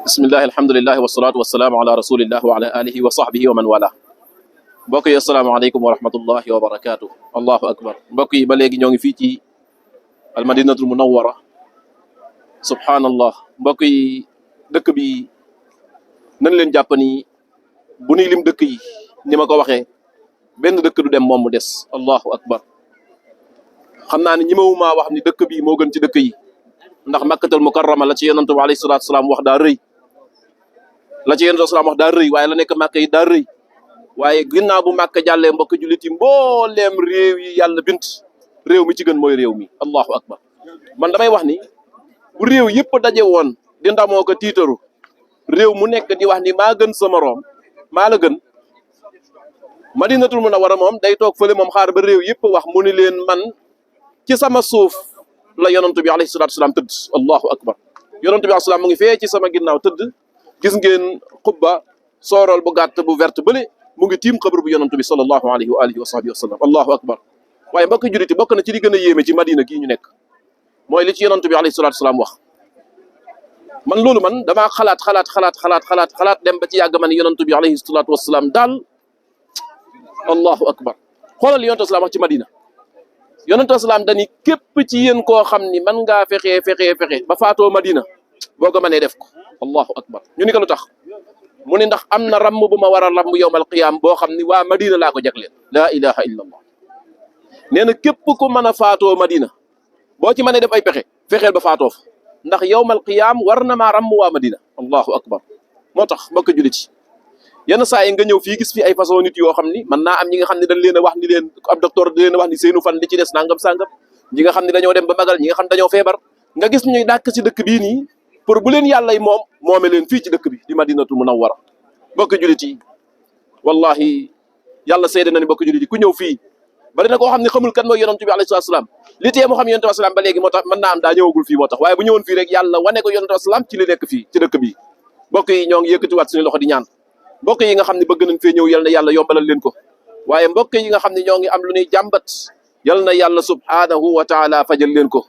bismillahi alhamdulillahi wasalaatu wasalaamu ala rasulillah wa ala alihi wa sahbihi wa man wala. mbokk yi asalaamaaleykum wa rahmatullahi wa barakaatu. allahu akbar. mbokk yi ba léegi ñoo ngi fii ci almadinatul munawwara. subhanallah. mbokk yi dëkk bi nañ leen jàpp ni bu nuy lim dëkk yi ni ma ko waxee benn dëkk du dem moom mu des. allahu akbar. xam naa ne ñi mawumaa wax ni dëkk bi moo gën ci dëkk yi ndax makkatal mukarrama la ci yonent bi alayhi salaatu salaam wax daa rëy la ci yonent salaam wax daa rëy waaye la nekk màkk yi daa rëy waaye ginnaaw bu màkk jàllee mbokk jullit yi mbooleem réew yi yàlla bint réew mi ci gën mooy réew mi. allahu akbar. man damay wax ni bu réew yëpp daje woon di ndamoo ko tiitaru réew mu nekk di wax ni maa gën sama room maa la gën madinatul munawwara moom day toog fële moom xaar ba réew yëpp wax mu ni leen man ci sama suuf la yonent bi alayhi salaatu salaam tëdd. allahu akbar. yonent bi alayhi salaam mu ngi fee ci sama ginnaaw tëdd gis ngeen xubba soorool bu gàtt bu verte bële mu ngi tiim xabru bu yonent bi sallallahu alayhi wa alihi wa sahbihi wa sallam. allahu akbar. waaye mbokk jullit yi bokk na ci li gën a yéeme ci madina gii ñu nekk mooy li ci yonent bi alayhi salaatu salaam wax. man loolu man damaa xalaat dem ba ci yàgg man yonent bi alayhi salaatu wasalaam daal allahu akbar. xoolal yonent salaam wax ci madina. yonent salaam dani képp ci yéen koo xam ni man ngaa fexe ba faatoo madina boo ko mënee def ko. allahu akbar. ñu ni ko lu tax mu ni ndax am na ramm bu ma war a ramm yowmal qiyaam boo xam ni waa madina laa ko jagleel. laa ilaha illa allah. nee na képp ku mën a faatoo madina boo ci mënee def ay pexe fexeel ba faatoo fa ndax yowmal qiyaam war na maa ramm waa madina. allahu akbar. moo tax mbokk jullit yi yenn saa yi nga ñëw fii gis fi ay façon nit yoo xam ni mën naa am ñi nga xam ne dañ leen a wax ni leen ab docteur da leen a wax ni seenu fan li ci des nangam sangam ñi nga xam ne dañoo dem ba magal ñi nga xam ne dañoo feebar nga gis ñuy dàkk ci dëkk bii nii pour bu leen yàlla moome leen fii ci dëkk bi di madinatul munawwara. mbokk jullit yi wallahi yàlla seede na ni mbokk jullit yi ku ñëw fii bari na koo xam ne xamul kan mooy yonent bi alayhi salaam li tee moo xam yonent bi salaam ba léegi moo tax mën naa am daa ñëwagul fii moo tax waaye bu ñëwoon fii rek yàlla wane ko yonent bi salaam ci li nekk fii ci dëkk bi. mbokk yi ñoo ngi yëkkatiwaat suñu loxo di ñaan mbokk yi nga xam ne bëgg nañ fee ñëw yal na yàlla yombalal leen ko waaye mbokk yi nga xam ne ñoo ngi am lu ñuy jàmbat yal na yàlla subhanahu wa taala fajal leen ko.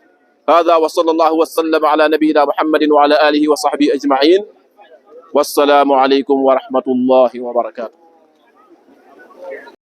hada wa sallallahu wa sallama ala nabiyyina muhammadin wa ala alihi wa sahbihi ajma'in wassalaamu alaykum wa rahmatullahi wa barakatuh.